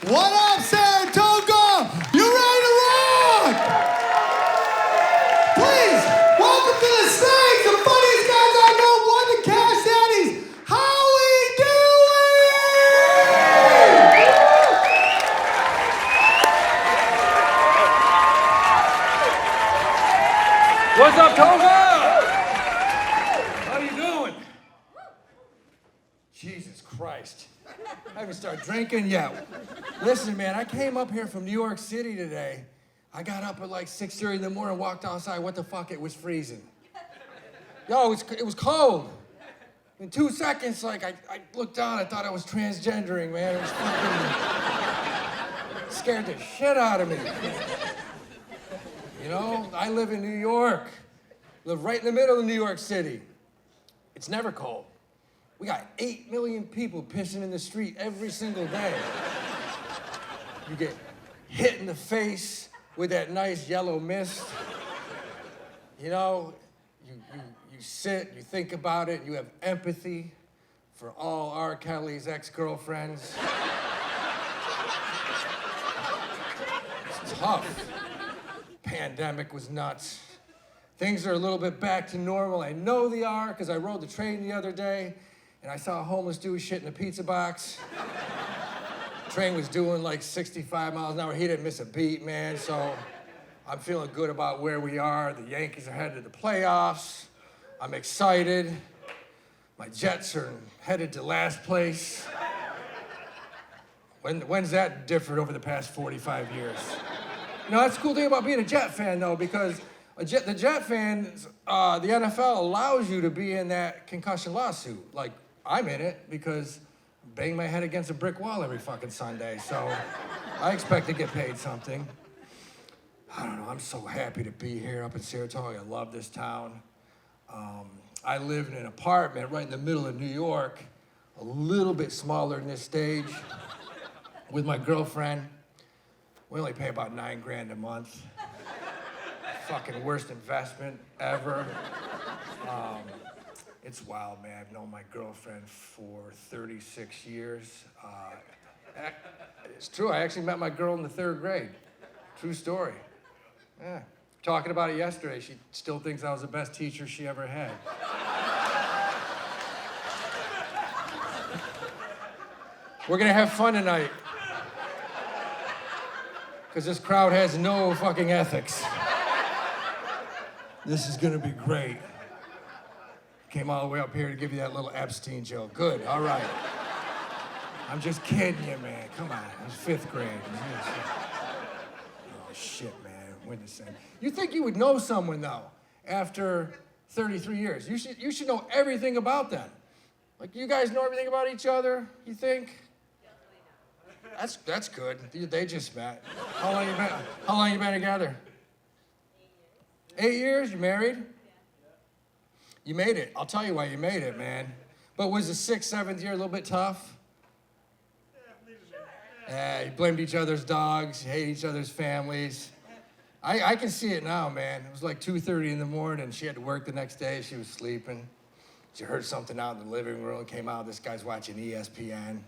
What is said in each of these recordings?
What up, Saratoga? You ready to rock? Please, welcome to the stage, the funniest guys I know, won the Cash Daddies, Howie Dewey! What's up, Toga? How you doing? Jesus Christ. I haven't started drinking yet. Listen, man, I came up here from New York City today. I got up at like 6:30 in the morning, walked outside. What the fuck? It was freezing. Yo, it was cold. In 2 seconds, like, I looked down, I thought I was transgendering, man. It was fucking scared the shit out of me. You know, I live in New York. Live right in the middle of New York City. It's never cold. We got 8 million people pissing in the street every single day. You get hit in the face with that nice yellow mist. You know, you sit, you think about it, you have empathy for all R. Kelly's ex-girlfriends. It's tough. Pandemic was nuts. Things are a little bit back to normal. I know they are, because I rode the train the other day, and I saw a homeless dude shit in a pizza box. The train was doing like 65 miles an hour. He didn't miss a beat, man, so I'm feeling good about where we are. The Yankees are headed to the playoffs. I'm excited. My Jets are headed to last place. When's that different over the past 45 years? You know, that's the cool thing about being a Jet fan, though, because the Jet fans, the NFL allows you to be in that concussion lawsuit. Like, I'm in it because I bang my head against a brick wall every fucking Sunday, so I expect to get paid something. I don't know, I'm so happy to be here up in Saratoga. I love this town. I live in an apartment right in the middle of New York, a little bit smaller than this stage, with my girlfriend. We only pay about $9 grand a month. Fucking worst investment ever. It's wild, man. I've known my girlfriend for 36 years. It's true, I actually met my girl in the 3rd grade. True story. Yeah. Talking about it yesterday, she still thinks I was the best teacher she ever had. We're gonna have fun tonight. Because this crowd has no fucking ethics. This is gonna be great. Came all the way up here to give you that little Epstein joke. Good, all right. I'm just kidding you, man. Come on, it was 5th grade. Oh, shit, man. We're the same. You think you would know someone, though, after 33 years. You should know everything about them. Like, you guys know everything about each other, you think? That's good. They just met. How long you been together? 8 years? You married? You made it. I'll tell you why you made it, man. But was the 6th, 7th year a little bit tough? Yeah, you blamed each other's dogs, you hate each other's families. I can see it now, man. It was like 2:30 in the morning. She had to work the next day. She was sleeping. She heard something out in the living room, came out, this guy's watching ESPN.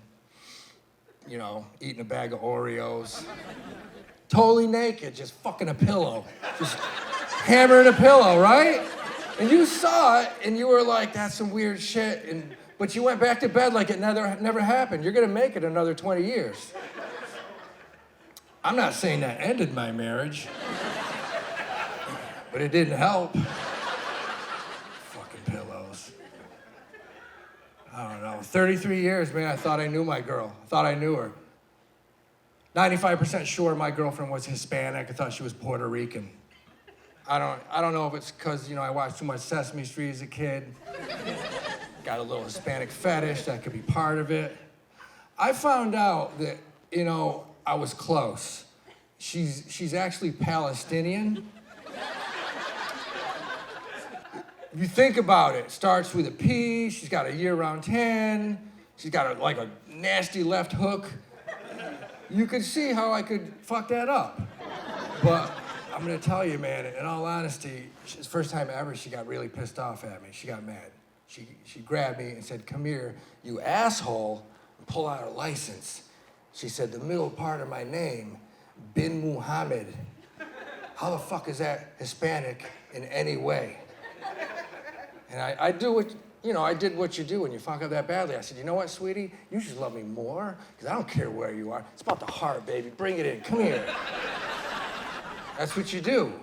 You know, eating a bag of Oreos. Totally naked, just fucking a pillow. Just hammering a pillow, right? And you saw it, and you were like, that's some weird shit. But you went back to bed like it never happened. You're gonna make it another 20 years. I'm not saying that ended my marriage, but it didn't help. Fucking pillows. I don't know, 33 years, man, I thought I knew my girl. I thought I knew her. 95% sure my girlfriend was Hispanic. I thought she was Puerto Rican. I don't know if it's because, you know, I watched too much Sesame Street as a kid. Got a little Hispanic fetish, that could be part of it. I found out that, you know, I was close. She's actually Palestinian. If you think about it, starts with a P, she's got a year-round tan, she's got like a nasty left hook. You could see how I could fuck that up. But I'm gonna tell you, man, in all honesty, it's the first time ever she got really pissed off at me. She got mad. She grabbed me and said, "Come here, you asshole," and pull out her license. She said, the middle part of my name, Bin Muhammad. How the fuck is that Hispanic in any way? And I did what you do when you fuck up that badly. I said, you know what, sweetie? You should love me more, because I don't care where you are. It's about the heart, baby. Bring it in. Come here. That's what you do. And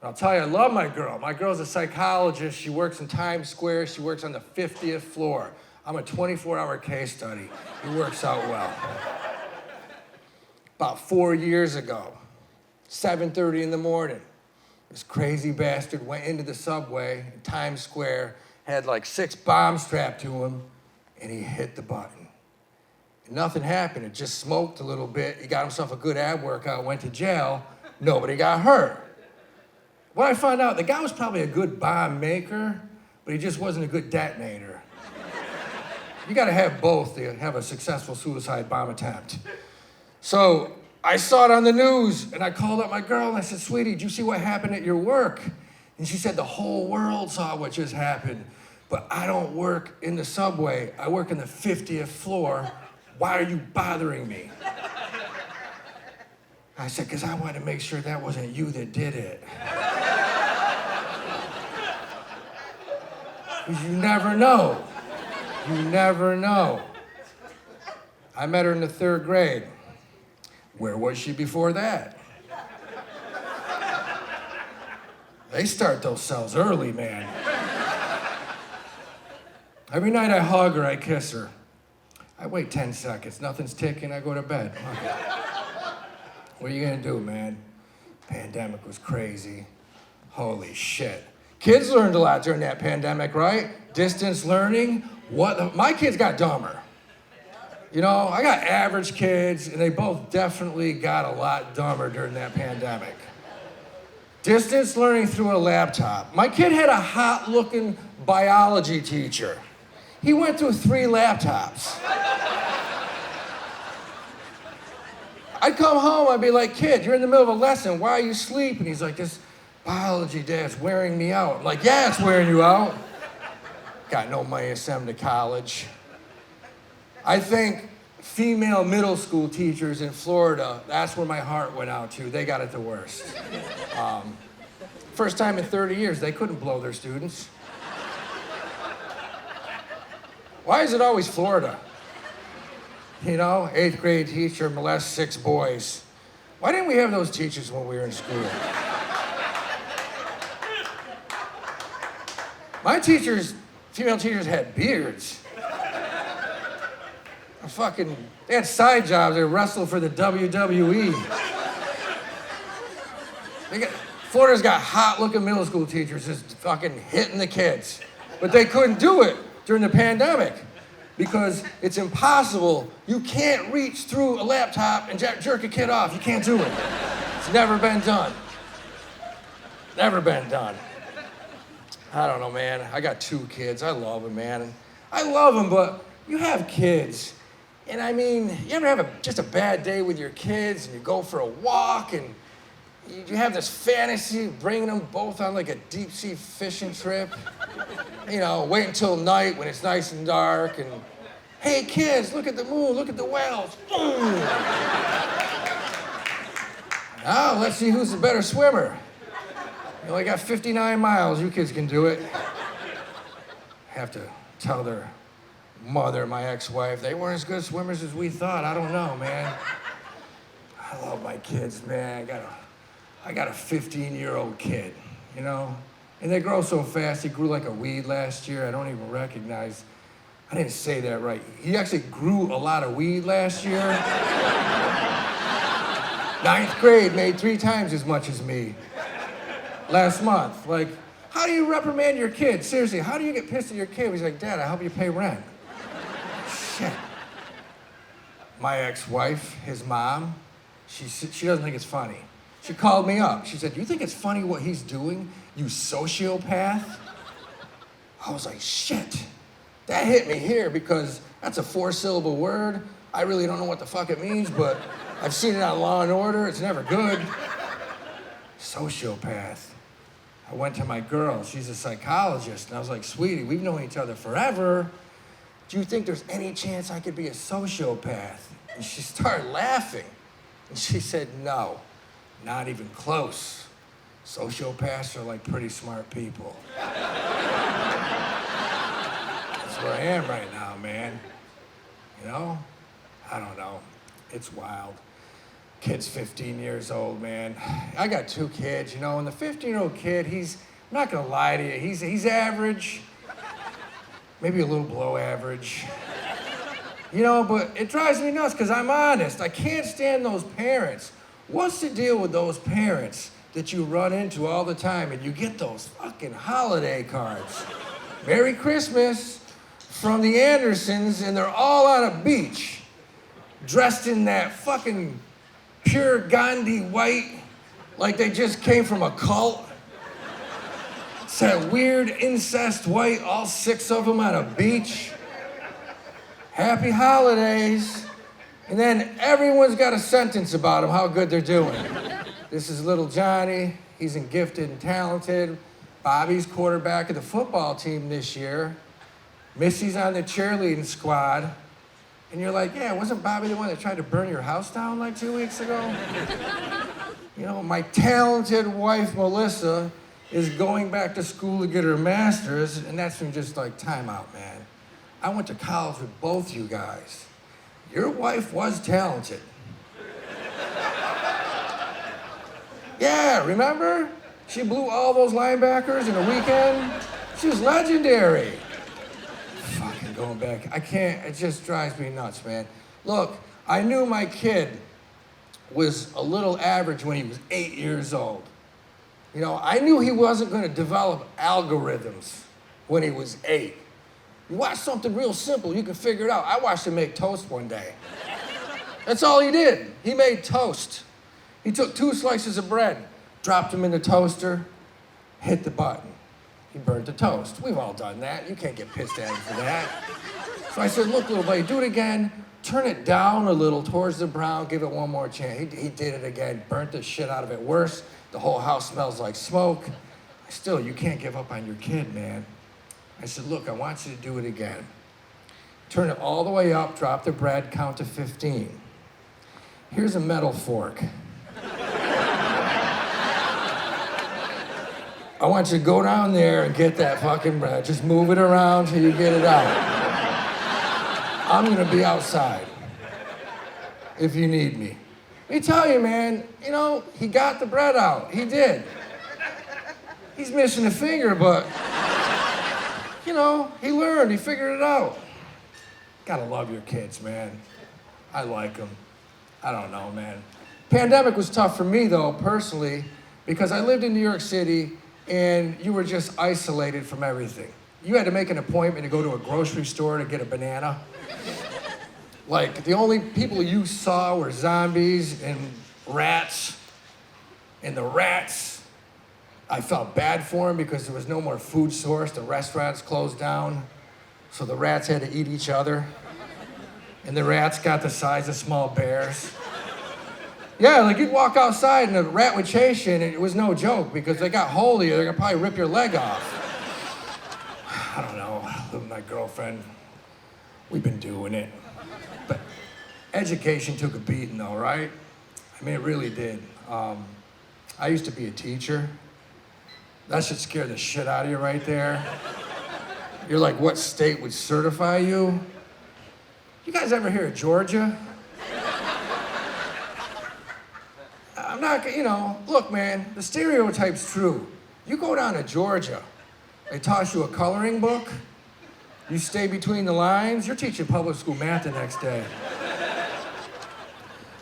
I'll tell you, I love my girl. My girl's a psychologist. She works in Times Square. She works on the 50th floor. I'm a 24-hour case study. It works out well. About 4 years ago, 7:30 in the morning, this crazy bastard went into the subway in Times Square, had like 6 bombs strapped to him, and he hit the button. And nothing happened. It just smoked a little bit. He got himself a good ab workout, went to jail. Nobody got hurt. What I found out, the guy was probably a good bomb maker, but he just wasn't a good detonator. You gotta have both to have a successful suicide bomb attempt. So I saw it on the news, and I called up my girl, and I said, sweetie, did you see what happened at your work? And she said, the whole world saw what just happened, but I don't work in the subway. I work in the 50th floor. Why are you bothering me? I said, because I wanted to make sure that wasn't you that did it. Because you never know. You never know. I met her in the 3rd grade. Where was she before that? They start those cells early, man. Every night I hug her, I kiss her. I wait 10 seconds, nothing's ticking, I go to bed. Okay. What are you gonna do, man? Pandemic was crazy. Holy shit. Kids learned a lot during that pandemic, right? Distance learning. My kids got dumber. You know, I got average kids, and they both definitely got a lot dumber during that pandemic. Distance learning through a laptop. My kid had a hot-looking biology teacher. He went through 3 laptops. I'd come home, I'd be like, kid, you're in the middle of a lesson, why are you sleeping? He's like, this biology dad's wearing me out. I'm like, yeah, it's wearing you out. Got no money to send him to college. I think female middle school teachers in Florida, that's where my heart went out to. They got it the worst. First time in 30 years, they couldn't blow their students. Why is it always Florida? You know, 8th grade teacher molests 6 boys. Why didn't we have those teachers when we were in school? My teachers, female teachers, had beards. They had side jobs. They wrestled for the WWE. Florida's got hot-looking middle school teachers just fucking hitting the kids. But they couldn't do it during the pandemic because it's impossible. You can't reach through a laptop and jerk a kid off. You can't do it. It's never been done. Never been done. I don't know, man. I got 2 kids. I love them, man. I love them, but you have kids. And I mean, you ever have just a bad day with your kids and you go for a walk and you have this fantasy of bringing them both on like a deep sea fishing trip? You know, wait until night when it's nice and dark and, hey kids, look at the moon, look at the whales. Boom. Now, let's see who's the better swimmer. You only got 59 miles, you kids can do it. Have to tell their mother, my ex-wife, they weren't as good swimmers as we thought. I don't know, man. I love my kids, man. I got a 15-year-old kid, you know? And they grow so fast. He grew like a weed last year. I don't even recognize. I didn't say that right. He actually grew a lot of weed last year. 9th grade, made 3 times as much as me last month. Like, how do you reprimand your kid? Seriously, how do you get pissed at your kid? He's like, Dad, I help you pay rent. Shit. My ex-wife, his mom, she doesn't think it's funny. She called me up. She said, you think it's funny what he's doing, you sociopath? I was like, shit. That hit me here because that's a 4-syllable word. I really don't know what the fuck it means, but I've seen it on Law & Order. It's never good. Sociopath. I went to my girl. She's a psychologist. And I was like, sweetie, we've known each other forever. Do you think there's any chance I could be a sociopath? And she started laughing. And she said, no, not even close. Sociopaths are like pretty smart people. That's where I am right now, man. You know? I don't know. It's wild. Kid's 15 years old, man. I got 2 kids, you know, and the 15-year-old kid, I'm not gonna lie to you, he's average, maybe a little below average. You know, but it drives me nuts because I'm honest. I can't stand those parents. What's the deal with those parents that you run into all the time and you get those fucking holiday cards? Merry Christmas from the Andersons, and they're all on a beach, dressed in that fucking pure Gandhi white, like they just came from a cult. It's that weird incest white, all 6 of them on a beach. Happy holidays. And then everyone's got a sentence about them, how good they're doing. This is little Johnny, he's gifted and talented. Bobby's quarterback of the football team this year. Missy's on the cheerleading squad. And you're like, yeah, wasn't Bobby the one that tried to burn your house down like 2 weeks ago? You know, my talented wife, Melissa, is going back to school to get her master's, and that's from just like timeout, man. I went to college with both you guys. Your wife was talented. Yeah, remember? She blew all those linebackers in a weekend. She was legendary. Fucking going back. I can't, it just drives me nuts, man. Look, I knew my kid was a little average when he was 8 years old. You know, I knew he wasn't gonna develop algorithms when he was 8. You watch something real simple, you can figure it out. I watched him make toast one day. That's all he did. He made toast. He took 2 slices of bread, dropped them in the toaster, hit the button. He burnt the toast. We've all done that. You can't get pissed at him for that. So I said, look, little buddy, do it again. Turn it down a little towards the brown. Give it one more chance. He did it again. Burnt the shit out of it worse. The whole house smells like smoke. Still, you can't give up on your kid, man. I said, look, I want you to do it again. Turn it all the way up, drop the bread, count to 15. Here's a metal fork. I want you to go down there and get that fucking bread. Just move it around till you get it out. I'm gonna be outside if you need me. Let me tell you, man, you know, he got the bread out. He did. He's missing a finger, but, you know, he learned, he figured it out. Gotta love your kids, man. I like them. I don't know, man. Pandemic was tough for me, though, personally, because I lived in New York City, and you were just isolated from everything. You had to make an appointment to go to a grocery store to get a banana. Like, the only people you saw were zombies and rats. And the rats, I felt bad for them because there was no more food source. The restaurants closed down, so the rats had to eat each other. And the rats got the size of small bears. Yeah, like you'd walk outside and a rat would chase you, and it was no joke because they got hold of you, they're gonna probably rip your leg off. I don't know, I live with my girlfriend, we've been doing it. But education took a beating though, right? I mean, it really did. I used to be a teacher. That should scare the shit out of you right there. You're like, what state would certify you? You guys ever hear of Georgia? I'm not, you know, look, man, the stereotype's true. You go down to Georgia, they toss you a coloring book, you stay between the lines, you're teaching public school math the next day.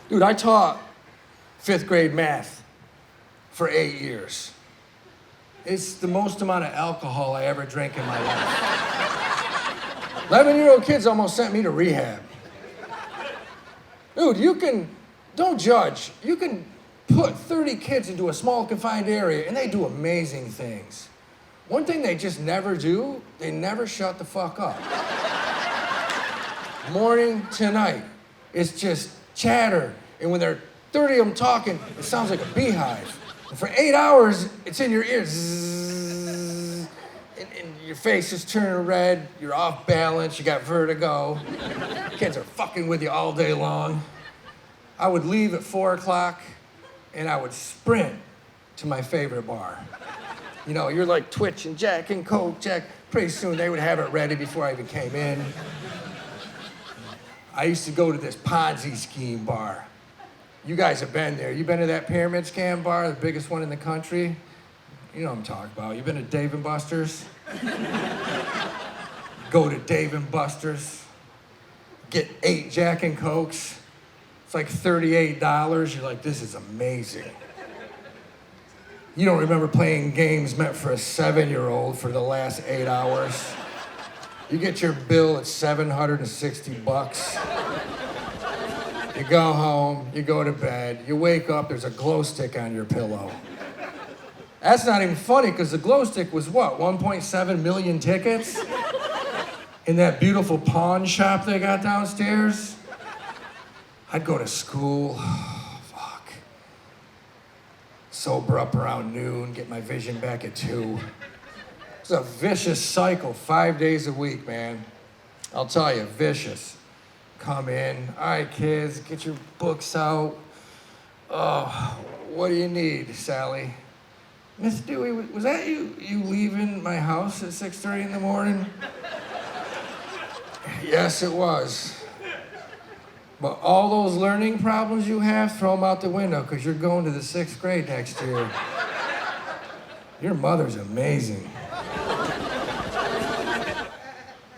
Dude, I taught 5th grade math for 8 years. It's the most amount of alcohol I ever drank in my life. 11-year-old kids almost sent me to rehab. Dude, don't judge. You can put 30 kids into a small confined area and they do amazing things. One thing they just never do, they never shut the fuck up. Morning to night, it's just chatter. And when there are 30 of them talking, it sounds like a beehive. And for 8 hours, it's in your ears. And your face is turning red, you're off balance, you got vertigo. Kids are fucking with you all day long. I would leave at 4 o'clock and I would sprint to my favorite bar. You know, you're like twitching, Jack and Coke, Jack. Pretty soon they would have it ready before I even came in. I used to go to this Ponzi scheme bar. You guys have been there. You been to that pyramid scam bar, the biggest one in the country? You know what I'm talking about. You been to Dave & Buster's? Go to Dave & Buster's, get 8 Jack and Cokes. It's like $38. You're like, this is amazing. You don't remember playing games meant for a 7-year-old for the last 8 hours. You get your bill at $760. You go home, you go to bed, you wake up, there's a glow stick on your pillow. That's not even funny, because the glow stick was what, 1.7 million tickets? In that beautiful pawn shop they got downstairs? I'd go to school, fuck. Sober up around noon, get my vision back at 2. It's a vicious cycle, 5 days a week, man. I'll tell you, vicious. Come in, all right, kids, get your books out. Oh, what do you need, Sally? Miss Dewey, was that you leaving my house at 6:30 in the morning? Yes, it was. But all those learning problems you have, throw them out the window, because you're going to the 6th grade next year. Your mother's amazing.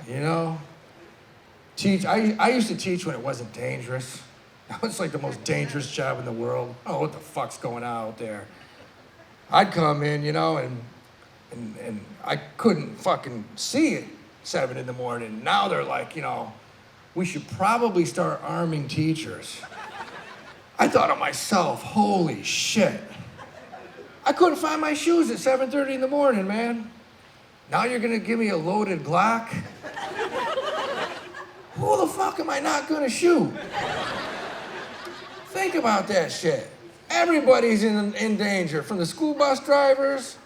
You know? I used to teach when it wasn't dangerous. Now it's like the most dangerous job in the world. Oh, what the fuck's going on out there? I'd come in, you know, and I couldn't fucking see at 7 in the morning. Now they're like, you know, we should probably start arming teachers. I thought of myself, holy shit. I couldn't find my shoes at 7:30 in the morning, man. Now you're gonna give me a loaded Glock? Who the fuck am I not gonna shoot? Think about that shit. Everybody's in danger, from the school bus drivers,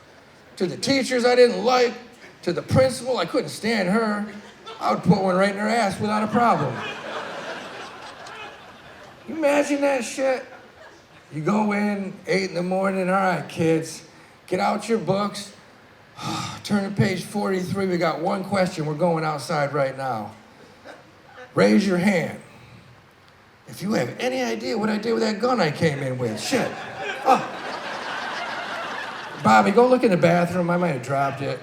to the teachers I didn't like, to the principal, I couldn't stand her. I would put one right in her ass without a problem. You imagine that shit? You go in, 8 in the morning, all right, kids, get out your books, turn to page 43, we got one question, we're going outside right now. Raise your hand if you have any idea what I did with that gun I came in with. Shit. Oh. Bobby, go look in the bathroom. I might have dropped it.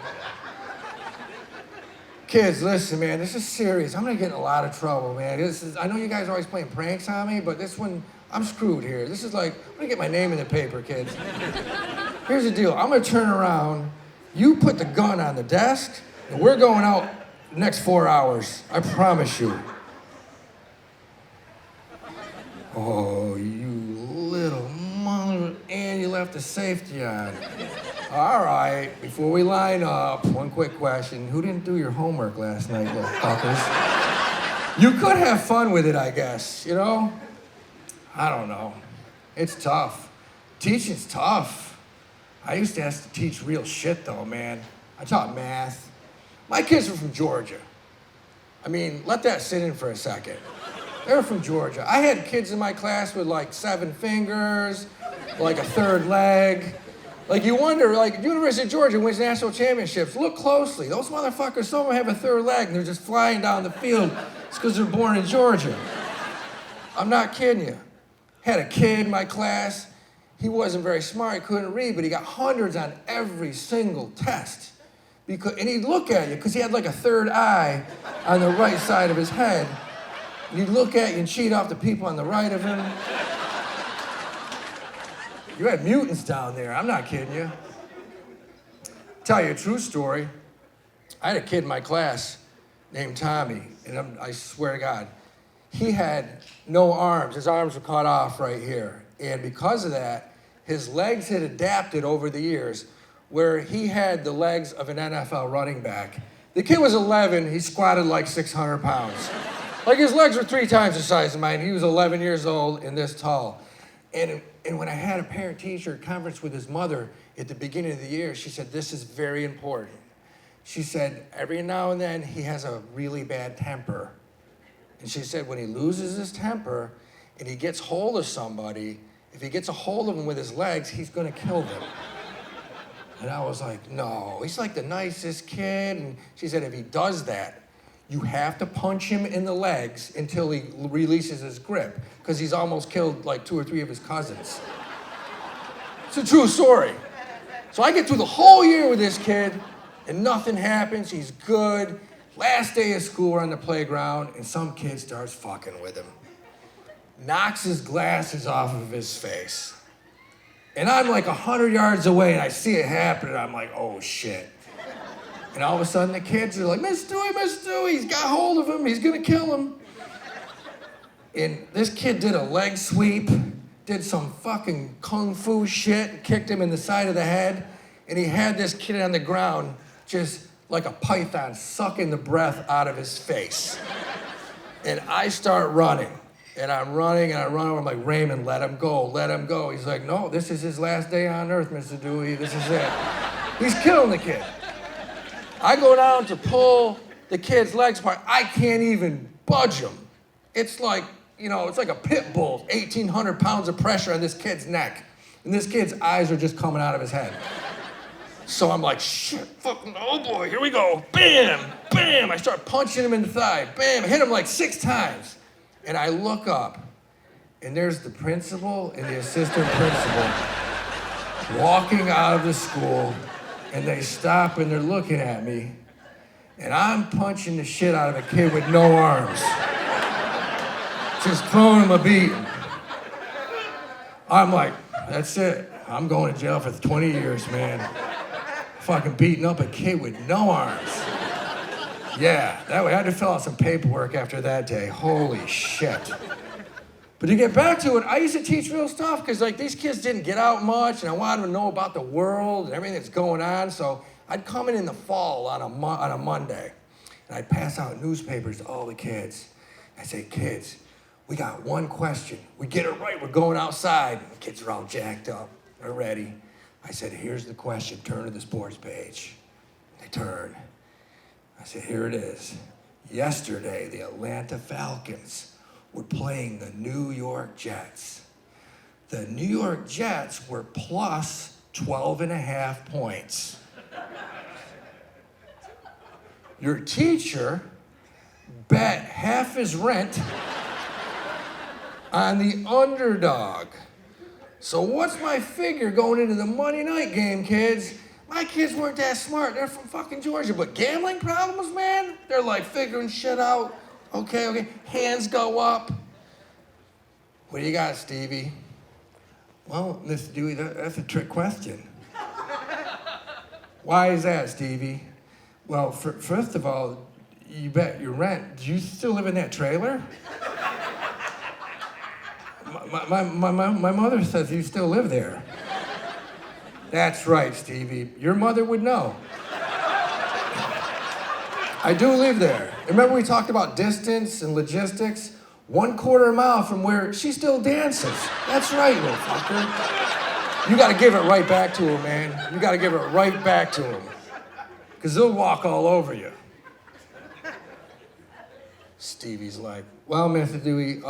Kids, listen, man, this is serious. I'm gonna get in a lot of trouble, man. I know you guys are always playing pranks on me, but this one, I'm screwed here. This is like, I'm gonna get my name in the paper, kids. Here's the deal. I'm gonna turn around. You put the gun on the desk, and we're going out the next 4 hours. I promise you. Oh, you little mother, and you left the safety on. All right, before we line up, one quick question. Who didn't do your homework last night, little fuckers? You could have fun with it, I guess, you know? I don't know. It's tough. Teaching's tough. I used to have to teach real shit, though, man. I taught math. My kids were from Georgia. I mean, let that sit in for a second. They were from Georgia. I had kids in my class with like 7 fingers, like a 3rd leg. Like you wonder, like University of Georgia wins national championships. Look closely. Those motherfuckers, some of them have a 3rd leg and they're just flying down the field. It's because they're born in Georgia. I'm not kidding you. Had a kid in my class. He wasn't very smart, he couldn't read, but he got hundreds on every single test. And he'd look at you, because he had like a 3rd eye on the right side of his head. He'd look at you and cheat off the people on the right of him. You had mutants down there, I'm not kidding you. Tell you a true story. I had a kid in my class named Tommy, and I swear to God, he had no arms. His arms were cut off right here. And because of that, his legs had adapted over the years where he had the legs of an NFL running back. The kid was 11, he squatted like 600 pounds. Like his legs were 3 times the size of mine. He was 11 years old and this tall. And when I had a parent-teacher conference with his mother at the beginning of the year, she said, this is very important. She said, every now and then he has a really bad temper. And she said when he loses his temper and he gets hold of somebody, if he gets a hold of them with his legs, he's gonna kill them. And I was like, no, he's like the nicest kid. And she said, if he does that, you have to punch him in the legs until he releases his grip, because he's almost killed like 2 or 3 of his cousins. It's a true story. So I get through the whole year with this kid, and nothing happens. He's good. Last day of school, we're on the playground, and some kid starts fucking with him. Knocks his glasses off of his face. And I'm like 100 yards away, and I see it happen, and I'm like, oh shit. And all of a sudden, the kids are like, Miss Dewey, he's got hold of him, he's gonna kill him. And this kid did a leg sweep, did some fucking kung fu shit, and kicked him in the side of the head, and he had this kid on the ground just like a python sucking the breath out of his face. And I start running, and I'm running, and I run over, I'm like, Raymond, let him go, let him go. He's like, no, this is his last day on earth, Mr. Dewey, this is it. He's killing the kid. I go down to pull the kid's legs apart, I can't even budge him. It's like, it's like a pit bull, 1,800 pounds of pressure on this kid's neck. And this kid's eyes are just coming out of his head. So I'm like, shit, fucking, oh boy, here we go. Bam, bam. I start punching him in the thigh. Bam, hit him like 6 times. And I look up, and there's the principal and the assistant principal walking out of the school, and they stop and they're looking at me, and I'm punching the shit out of a kid with no arms. Just throwing him a beating. I'm like, that's it. I'm going to jail for 20 years, man. Fucking beating up a kid with no arms. Yeah, that way I had to fill out some paperwork after that day. Holy shit. But to get back to it, I used to teach real stuff because like these kids didn't get out much, and I wanted them to know about the world and everything that's going on. So I'd come in the fall on a Monday, and I'd pass out newspapers to all the kids. I'd say, kids, we got one question. We get it right, we're going outside. The kids are all jacked up, they're ready. I said, here's the question, turn to the sports page. They turn. I said, here it is. Yesterday, the Atlanta Falcons were playing the New York Jets. The New York Jets were plus 12.5 points. Your teacher bet half his rent on the underdog. So what's my figure going into the Monday night game, kids? My kids weren't that smart. They're from fucking Georgia. But gambling problems, man? They're like figuring shit out. Okay. Hands go up. What do you got, Stevie? Well, Mr. Dewey, that's a trick question. Why is that, Stevie? Well, first of all, you bet your rent. Do you still live in that trailer? My mother says you still live there. That's right, Stevie. Your mother would know. I do live there. Remember we talked about distance and logistics? 1/4 mile from where she still dances. That's right, little fucker. You gotta give it right back to her, man. You gotta give it right back to them. Because they'll walk all over you. Stevie's like, well, Mr. Dewey,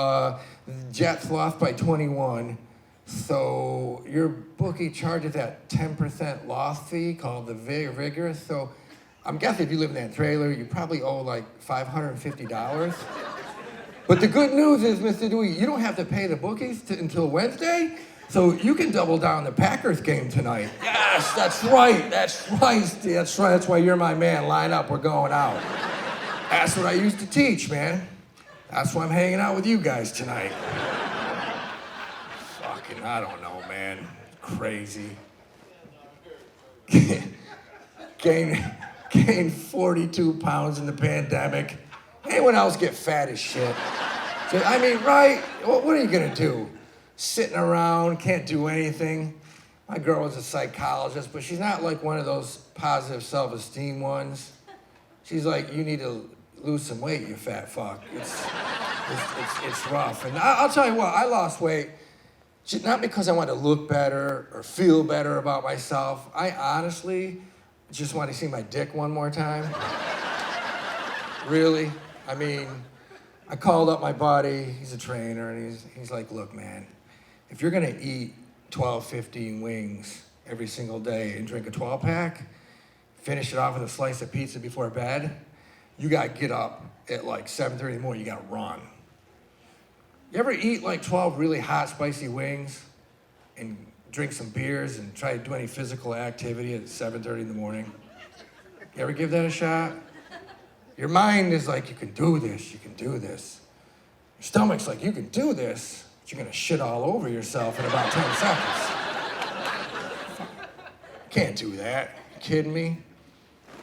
Jets lost by 21, so your bookie charges that 10% loss fee called the vigorous. So I'm guessing if you live in that trailer, you probably owe like $550. But the good news is, Mr. Dewey, you don't have to pay the bookies until Wednesday, so you can double down the Packers game tonight. Yes, that's right, Steve, that's right. That's why you're my man. Line up, we're going out. That's what I used to teach, man. That's why I'm hanging out with you guys tonight. Fucking, I don't know, man. Crazy. Gained 42 pounds in the pandemic. Anyone else get fat as shit? I mean, right? What are you gonna do? Sitting around, can't do anything. My girl was a psychologist, but she's not like one of those positive self-esteem ones. She's like, you need to lose some weight, you fat fuck. It's rough. And I'll tell you what, I lost weight not because I wanted to look better or feel better about myself. I honestly Just want to see my dick one more time? Really? I mean, I called up my buddy, he's a trainer, and he's like, look, man, if you're gonna eat 12, 15 wings every single day and drink a 12-pack, finish it off with a slice of pizza before bed, you gotta get up at like 7:30 in the morning, you gotta run. You ever eat like 12 really hot, spicy wings and drink some beers and try to do any physical activity at 7:30 in the morning? You ever give that a shot? Your mind is like, you can do this, you can do this. Your stomach's like, you can do this, but you're gonna shit all over yourself in about 10 seconds. Can't do that. You kidding me?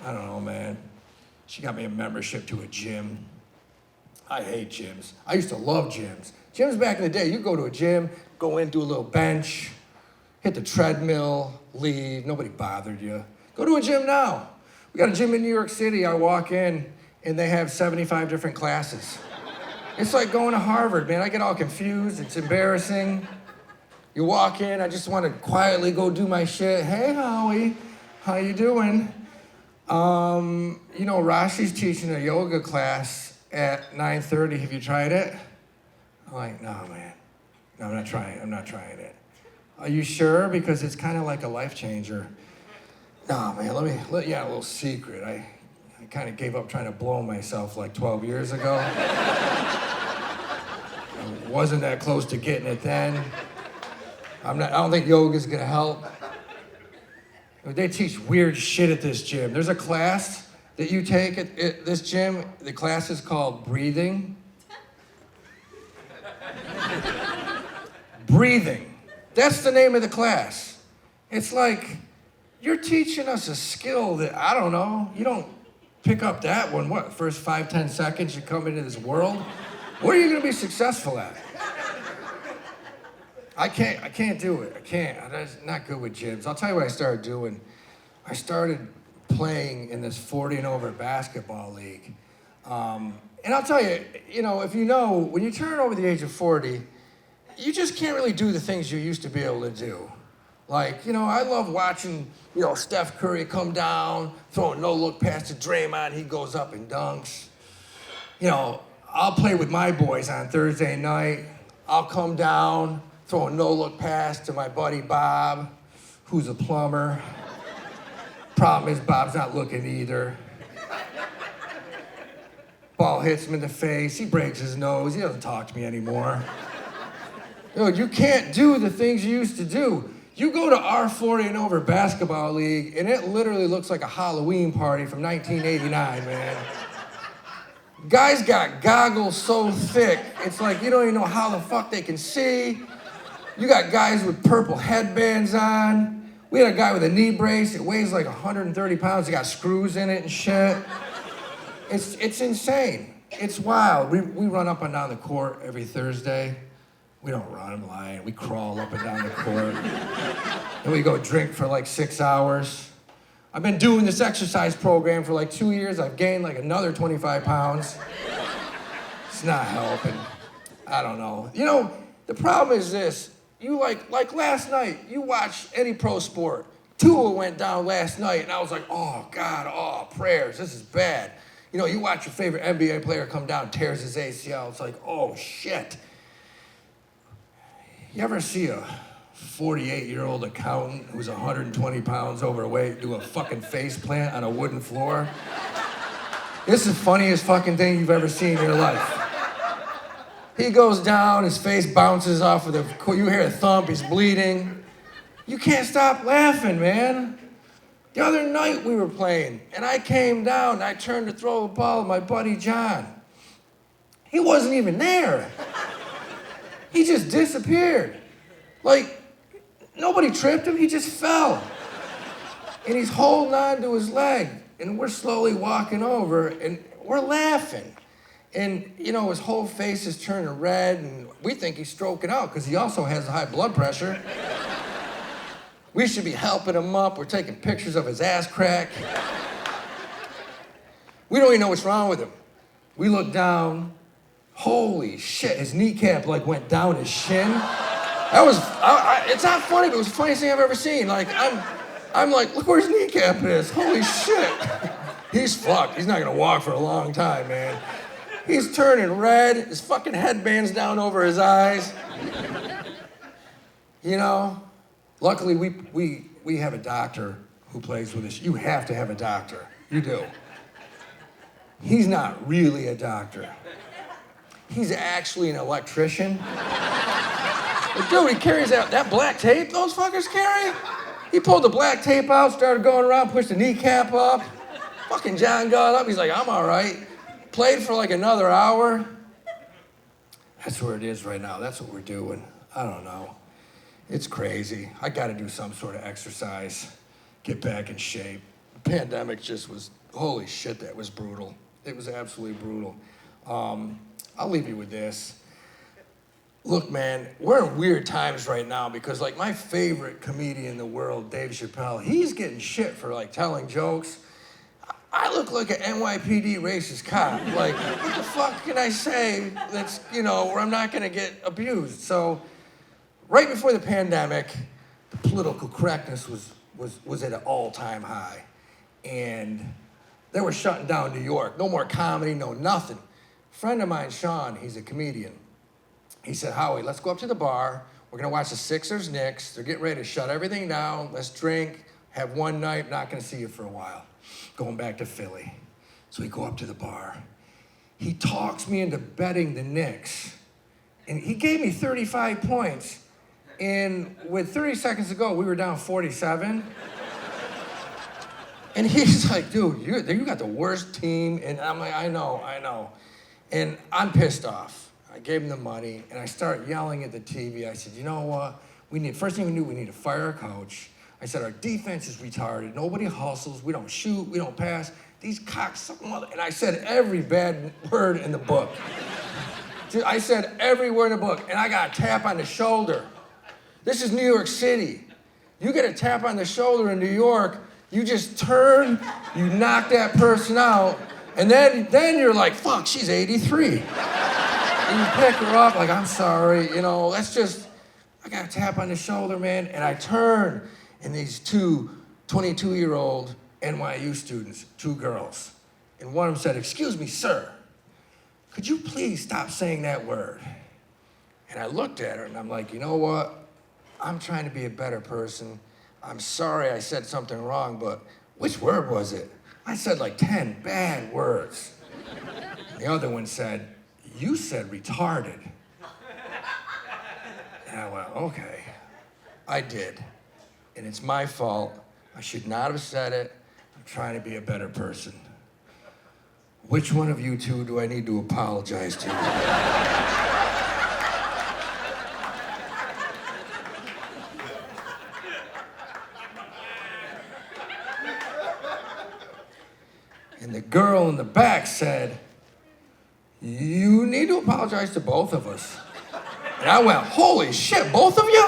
I don't know, man. She got me a membership to a gym. I hate gyms. I used to love gyms. Gyms back in the day, you go to a gym, go in, do a little bench, hit the treadmill, leave, nobody bothered you. Go to a gym now. We got a gym in New York City, I walk in, and they have 75 different classes. It's like going to Harvard, man. I get all confused, it's embarrassing. You walk in, I just want to quietly go do my shit. Hey, Howie, how you doing? You know, Rashi's teaching a yoga class at 9:30. Have you tried it? I'm like, no, man. No, I'm not trying it. Are you sure? Because it's kind of like a life changer. No, man, let you in a little secret. I kind of gave up trying to blow myself like 12 years ago. I wasn't that close to getting it then. I don't think yoga's gonna help. They teach weird shit at this gym. There's a class that you take at this gym. The class is called breathing. Breathing. That's the name of the class. It's like, you're teaching us a skill that, I don't know, you don't pick up that one. What, first 5, 10 seconds you come into this world? What are you gonna be successful at? I can't do it. I can't. I'm not good with gyms. I'll tell you what I started doing. I started playing in this 40 and over basketball league. And I'll tell you, if you know, when you turn over the age of 40, you just can't really do the things you used to be able to do. Like, I love watching, Steph Curry come down, throw a no-look pass to Draymond, he goes up and dunks. I'll play with my boys on Thursday night. I'll come down, throw a no-look pass to my buddy Bob, who's a plumber. Problem is, Bob's not looking either. Ball hits him in the face, he breaks his nose, he doesn't talk to me anymore. You can't do the things you used to do. You go to our 40 and over basketball league, and it literally looks like a Halloween party from 1989, man. Guys got goggles so thick, it's like you don't even know how the fuck they can see. You got guys with purple headbands on. We had a guy with a knee brace. It weighs like 130 pounds. It got screws in it and shit. It's insane. It's wild. We run up and down the court every Thursday. We don't run, I'm lying. We crawl up and down the court. And we go drink for like 6 hours. I've been doing this exercise program for like 2 years. I've gained like another 25 pounds. It's not helping. I don't know. The problem is this. You like last night, you watch any pro sport. Tua went down last night, and I was like, oh, God, prayers, this is bad. You watch your favorite NBA player come down, tears his ACL. It's like, oh, shit. You ever see a 48-year-old accountant who's 120 pounds overweight do a fucking face plant on a wooden floor? This is the funniest fucking thing you've ever seen in your life. He goes down, his face bounces off of you hear a thump, he's bleeding. You can't stop laughing, man. The other night we were playing, and I came down, and I turned to throw a ball at my buddy John. He wasn't even there. He just disappeared. Like, nobody tripped him, he just fell. And he's holding on to his leg, and we're slowly walking over, and we're laughing. And, his whole face is turning red, and we think he's stroking out, because he also has high blood pressure. We should be helping him up. We're taking pictures of his ass crack. We don't even know what's wrong with him. We look down. Holy shit, his kneecap went down his shin. It's not funny, but it was the funniest thing I've ever seen. I'm like, look where his kneecap is. Holy shit. He's fucked. He's not gonna walk for a long time, man. He's turning red. His fucking headband's down over his eyes. You know, luckily we have a doctor who plays with us. You have to have a doctor. You do. He's not really a doctor. He's actually an electrician. But dude, he carries out that black tape those fuckers carry. He pulled the black tape out, started going around, pushed the kneecap up. Fucking John got up. He's like, I'm all right. Played for like another hour. That's where it is right now. That's what we're doing. I don't know. It's crazy. I got to do some sort of exercise, get back in shape. The pandemic just was, holy shit, that was brutal. It was absolutely brutal. I'll leave you with this. Look, man, we're in weird times right now because, like, my favorite comedian in the world, Dave Chappelle, he's getting shit for, like, telling jokes. I look like an NYPD racist cop. Like, what the fuck can I say that's, you know, where I'm not gonna get abused? So, right before the pandemic, the political correctness was at an all-time high. And they were shutting down New York. No more comedy, no nothing. A friend of mine, Sean, he's a comedian. He said, Howie, let's go up to the bar. We're gonna watch the Sixers-Knicks. They're getting ready to shut everything down. Let's drink, have one night, not gonna see you for a while. Going back to Philly. So we go up to the bar. He talks me into betting the Knicks. And he gave me 35 points. And with 30 seconds to go, we were down 47. And he's like, dude, you got the worst team. And I'm like, I know. And I'm pissed off. I gave him the money, and I start yelling at the TV. I said, you know what? First thing we knew, we need to fire a coach. I said, our defense is retarded. Nobody hustles. We don't shoot. We don't pass. These cocksucking mother... And I said every bad word in the book. I said every word in the book, and I got a tap on the shoulder. This is New York City. You get a tap on the shoulder in New York, you just turn, you knock that person out, and then you're like, fuck, she's 83. And you pick her up, like, I'm sorry, you know, that's just, I got a tap on the shoulder, man, and I turn, and these two 22-year-old NYU students, two girls, and one of them said, excuse me, sir, could you please stop saying that word? And I looked at her, and I'm like, you know what? I'm trying to be a better person. I'm sorry I said something wrong, but which word was it? I said like 10 bad words. The other one said, you said retarded. And I went, okay, I did. And it's my fault. I should not have said it. I'm trying to be a better person. Which one of you two do I need to apologize to? And the girl in the back said, you need to apologize to both of us. And I went, holy shit, both of you?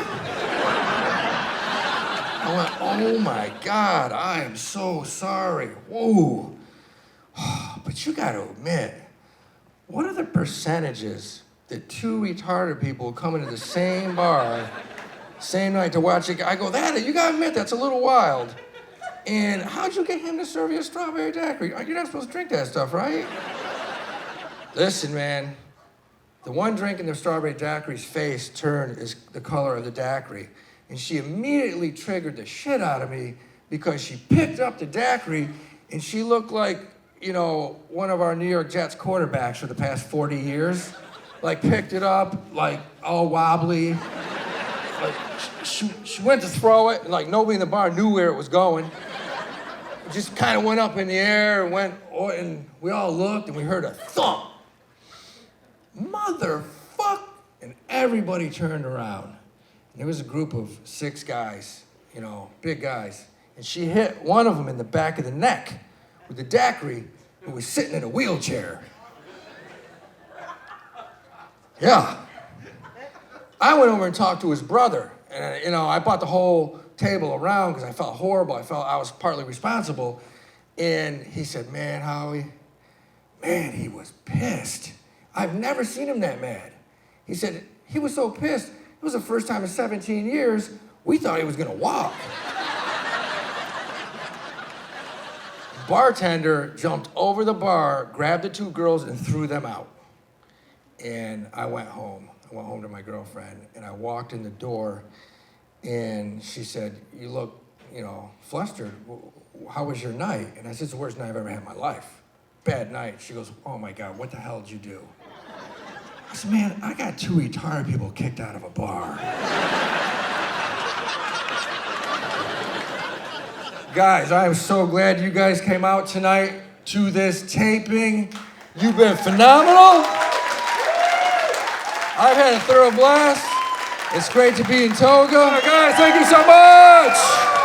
I went, oh my God, I am so sorry. Whoa. But you gotta admit, what are the percentages that two retarded people come into the same bar, same night to watch it? I go, you gotta admit, that's a little wild. And how'd you get him to serve you a strawberry daiquiri? You're not supposed to drink that stuff, right? Listen, man, the one drink in the strawberry daiquiri's face turned is the color of the daiquiri. And she immediately triggered the shit out of me because she picked up the daiquiri and she looked like, you know, one of our New York Jets quarterbacks for the past 40 years. Like, picked it up, like, all wobbly. Like, she went to throw it, and, like, nobody in the bar knew where it was going. It just kind of went up in the air and we all looked, and we heard a thump. Motherfuck! And everybody turned around. And there was a group of 6 guys, you know, big guys. And she hit one of them in the back of the neck with the daiquiri, who was sitting in a wheelchair. Yeah. I went over and talked to his brother. And, you know, I brought the whole table around because I felt horrible. I felt I was partly responsible. And he said, man, Howie, man, he was pissed. I've never seen him that mad. He said, he was so pissed. It was the first time in 17 years we thought he was gonna walk. Bartender jumped over the bar, grabbed the two girls, and threw them out. And I went home. I went home to my girlfriend, and I walked in the door, and she said, "You look, flustered. How was your night?" And I said, "It's the worst night I've ever had in my life. Bad night." She goes, "Oh my God, what the hell did you do?" I said, "Man, I got two retarded people kicked out of a bar." Guys, I am so glad you guys came out tonight to this taping. You've been phenomenal. I've had a thorough blast. It's great to be in Toga. Guys, thank you so much.